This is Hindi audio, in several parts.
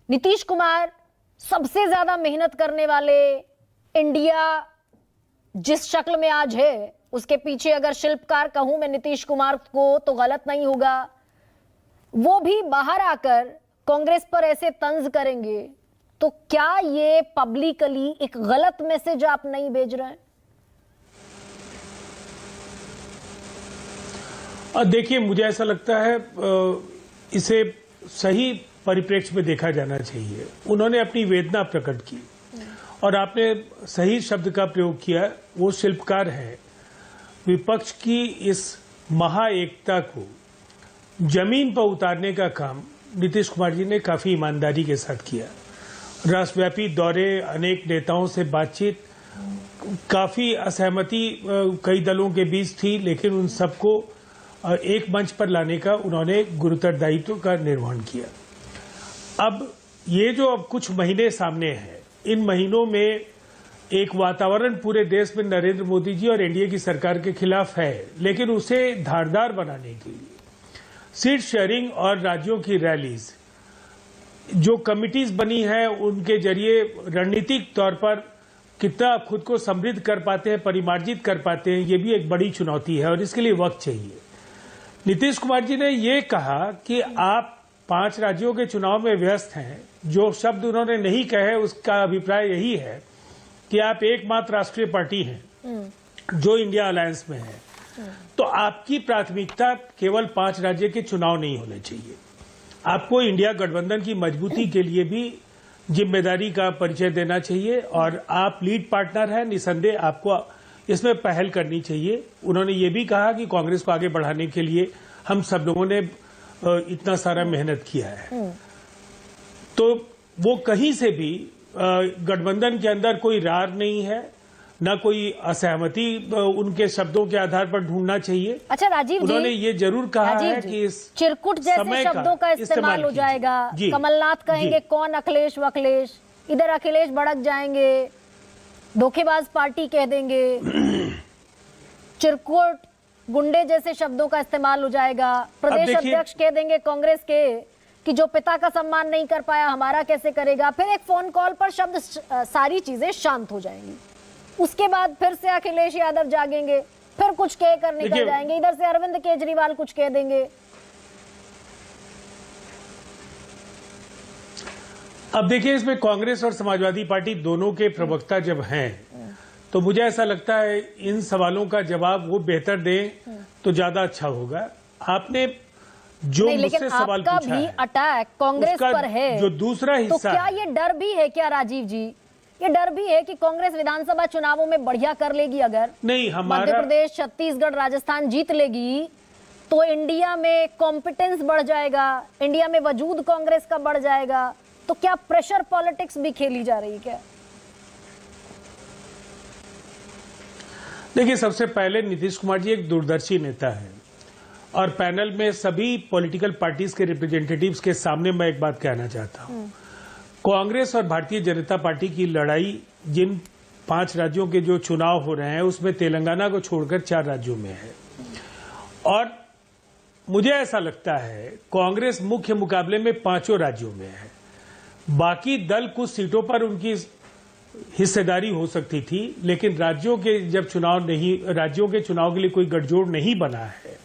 नीतीश कुमार सबसे ज्यादा मेहनत करने वाले, इंडिया जिस शक्ल में आज है उसके पीछे अगर शिल्पकार कहूं मैं नीतीश कुमार को तो गलत नहीं होगा। वो भी बाहर आकर कांग्रेस पर ऐसे तंज करेंगे तो क्या ये पब्लिकली एक गलत मैसेज आप नहीं भेज रहे हैं? देखिए, मुझे ऐसा लगता है इसे सही परिप्रेक्ष्य में देखा जाना चाहिए। उन्होंने अपनी वेदना प्रकट की और आपने सही शब्द का प्रयोग किया, वो शिल्पकार है। विपक्ष की इस महा एकता को जमीन पर उतारने का काम नीतीश कुमार जी ने काफी ईमानदारी के साथ किया। राष्ट्रव्यापी दौरे, अनेक नेताओं से बातचीत, काफी असहमति कई दलों के बीच थी, लेकिन उन सबको एक मंच पर लाने का उन्होंने गुरुतर दायित्व का निर्वहन किया। अब ये जो अब कुछ महीने सामने हैं, इन महीनों में एक वातावरण पूरे देश में नरेंद्र मोदी जी और एनडीए की सरकार के खिलाफ है, लेकिन उसे धारदार बनाने के लिए सीट शेयरिंग और राज्यों की रैलीज, जो कमिटीज बनी है, उनके जरिए रणनीतिक तौर पर कितना खुद को समृद्ध कर पाते हैं, परिमार्जित कर पाते हैं, ये भी एक बड़ी चुनौती है और इसके लिए वक्त चाहिए। नीतीश कुमार जी ने ये कहा कि आप 5 राज्यों के चुनाव में व्यस्त हैं। जो शब्द उन्होंने नहीं कहे उसका अभिप्राय यही है कि आप एकमात्र राष्ट्रीय पार्टी हैं जो इंडिया अलायंस में है, तो आपकी प्राथमिकता केवल 5 राज्य के चुनाव नहीं होने चाहिए। आपको इंडिया गठबंधन की मजबूती के लिए भी जिम्मेदारी का परिचय देना चाहिए और आप लीड पार्टनर हैं, निसंदेह आपको इसमें पहल करनी चाहिए। उन्होंने ये भी कहा कि कांग्रेस को आगे बढ़ाने के लिए हम सब लोगों ने इतना सारा मेहनत किया है, तो वो कहीं से भी गठबंधन के अंदर कोई रार नहीं है, न कोई असहमति उनके शब्दों के आधार पर ढूंढना चाहिए। अच्छा राजीव जी, उन्होंने ये जरूर कहा है कि इस चिरकुट जैसे शब्दों का इस्तेमाल हो जाएगा। कमलनाथ कहेंगे कौन अखिलेश वखिलेश, इधर अखिलेश भड़क जाएंगे, धोखेबाज पार्टी कह देंगे, चिरकुट, गुंडे जैसे शब्दों का इस्तेमाल हो जाएगा। प्रदेश अध्यक्ष कह देंगे कांग्रेस के कि जो पिता का सम्मान नहीं कर पाया हमारा कैसे करेगा। फिर एक फोन कॉल पर शब्द, सारी चीजें शांत हो जाएंगी। उसके बाद फिर से अखिलेश यादव जागेंगे, फिर कुछ कह कर निकल जाएंगे, इधर से अरविंद केजरीवाल कुछ कह देंगे। अब देखिए, इसमें कांग्रेस और समाजवादी पार्टी दोनों के प्रवक्ता जब हैं, तो मुझे ऐसा लगता है इन सवालों का जवाब वो बेहतर दें तो ज्यादा अच्छा होगा। आपने जो मुझसे सवाल पूछा भी अटैक कांग्रेस पर है, जो दूसरा हिस्सा, तो क्या ये डर भी है क्या राजीव जी? ये डर भी है कि कांग्रेस विधानसभा चुनावों में बढ़िया कर लेगी, अगर नहीं मध्य प्रदेश, छत्तीसगढ़, राजस्थान जीत लेगी तो इंडिया में कॉम्पिटेंस बढ़ जाएगा, इंडिया में वजूद कांग्रेस का बढ़ जाएगा, तो क्या प्रेशर पॉलिटिक्स भी खेली जा रही क्या? देखिए, सबसे पहले नीतीश कुमार जी एक दूरदर्शी नेता है और पैनल में सभी पॉलिटिकल पार्टीज के रिप्रेजेंटेटिव्स के सामने मैं एक बात कहना चाहता हूं। कांग्रेस और भारतीय जनता पार्टी की लड़ाई जिन 5 राज्यों के जो चुनाव हो रहे हैं उसमें तेलंगाना को छोड़कर 4 राज्यों में है और मुझे ऐसा लगता है कांग्रेस मुख्य मुकाबले में 5 राज्यों में है। बाकी दल कुछ सीटों पर उनकी हिस्सेदारी हो सकती थी, लेकिन राज्यों के जब चुनाव नहीं, राज्यों के चुनाव के लिए कोई गठजोड़ नहीं बना है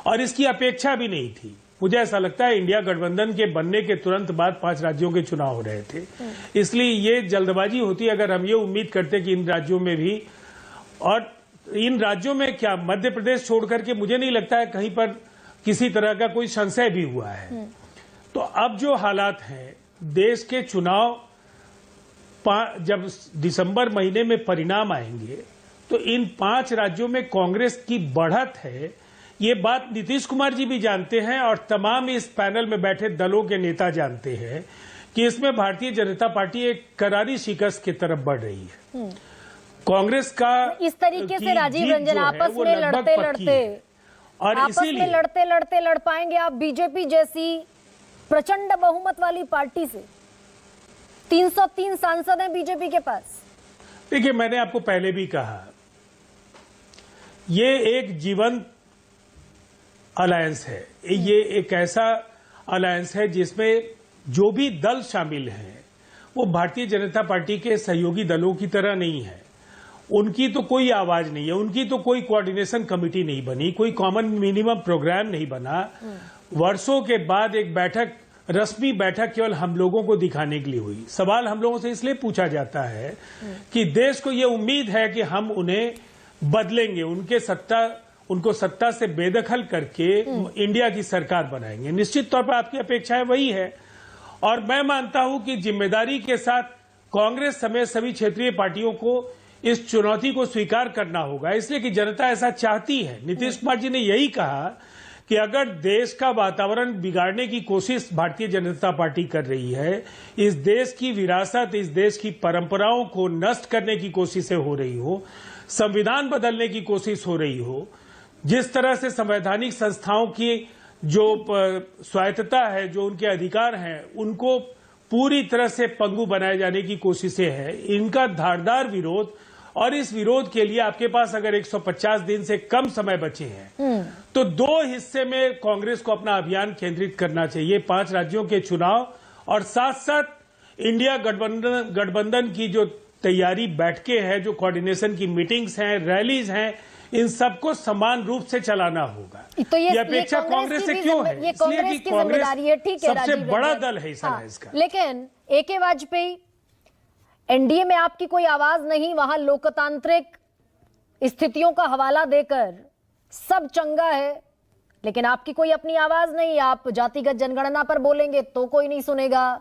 और इसकी अपेक्षा भी नहीं थी। मुझे ऐसा लगता है इंडिया गठबंधन के बनने के तुरंत बाद 5 राज्यों के चुनाव हो रहे थे, इसलिए ये जल्दबाजी होती अगर हम ये उम्मीद करते कि इन राज्यों में भी, और इन राज्यों में क्या मध्य प्रदेश छोड़ करके मुझे नहीं लगता है कहीं पर किसी तरह का कोई संशय भी हुआ है। तो अब जो हालात हैं, देश के चुनाव जब दिसंबर महीने में परिणाम आएंगे तो इन 5 राज्यों में कांग्रेस की बढ़त है, ये बात नीतीश कुमार जी भी जानते हैं और तमाम इस पैनल में बैठे दलों के नेता जानते हैं कि इसमें भारतीय जनता पार्टी एक करारी शिकस्त की तरफ बढ़ रही है। कांग्रेस का इस तरीके से राजीव रंजन आपस में लड़ते लड़ते और आपस में लड़ते लड़ पाएंगे आप बीजेपी जैसी प्रचंड बहुमत वाली पार्टी से? 303 सांसद हैं बीजेपी के पास। देखिए, मैंने आपको पहले भी कहा, ये एक जीवंत अलायंस है, ये एक ऐसा अलायंस है जिसमें जो भी दल शामिल हैं वो भारतीय जनता पार्टी के सहयोगी दलों की तरह नहीं है। उनकी तो कोई आवाज नहीं है, उनकी तो कोई कोऑर्डिनेशन कमेटी नहीं बनी, कोई कॉमन मिनिमम प्रोग्राम नहीं बना। वर्षों के बाद एक बैठक, रस्मी बैठक केवल हम लोगों को दिखाने के लिए हुई। सवाल हम लोगों से इसलिए पूछा जाता है कि देश को ये उम्मीद है कि हम उन्हें बदलेंगे, उनको सत्ता से बेदखल करके इंडिया की सरकार बनाएंगे। निश्चित तौर पर आपकी अपेक्षाएं वही है और मैं मानता हूं कि जिम्मेदारी के साथ कांग्रेस समेत सभी क्षेत्रीय पार्टियों को इस चुनौती को स्वीकार करना होगा, इसलिए कि जनता ऐसा चाहती है। नीतीश कुमार जी ने यही कहा कि अगर देश का वातावरण बिगाड़ने की कोशिश भारतीय जनता पार्टी कर रही है, इस देश की विरासत, इस देश की परंपराओं को नष्ट करने की कोशिशें हो रही हो, संविधान बदलने की कोशिश हो रही हो, जिस तरह से संवैधानिक संस्थाओं की जो स्वायत्तता है, जो उनके अधिकार हैं, उनको पूरी तरह से पंगु बनाए जाने की कोशिशें हैं, इनका धारदार विरोध। और इस विरोध के लिए आपके पास अगर 150 दिन से कम समय बचे हैं तो 2 हिस्से में कांग्रेस को अपना अभियान केंद्रित करना चाहिए। 5 राज्यों के चुनाव और साथ साथ इंडिया गठबंधन की जो तैयारी बैठकें हैं, जो कोऑर्डिनेशन की मीटिंग्स हैं, रैलीज हैं, इन सबको समान रूप से चलाना होगा। तो ये अपेक्षा कांग्रेस से क्यों है? ये कांग्रेस की जिम्मेदारी है, ठीक है, सबसे राजीव बड़ा रंजन। दल है इस राइज का। लेकिन AK वाजपेयी, एनडीए में आपकी कोई आवाज नहीं, वहां लोकतांत्रिक स्थितियों का हवाला देकर सब चंगा है, लेकिन आपकी कोई अपनी आवाज नहीं। आप जातिगत जनगणना पर बोलेंगे तो कोई नहीं सुनेगा,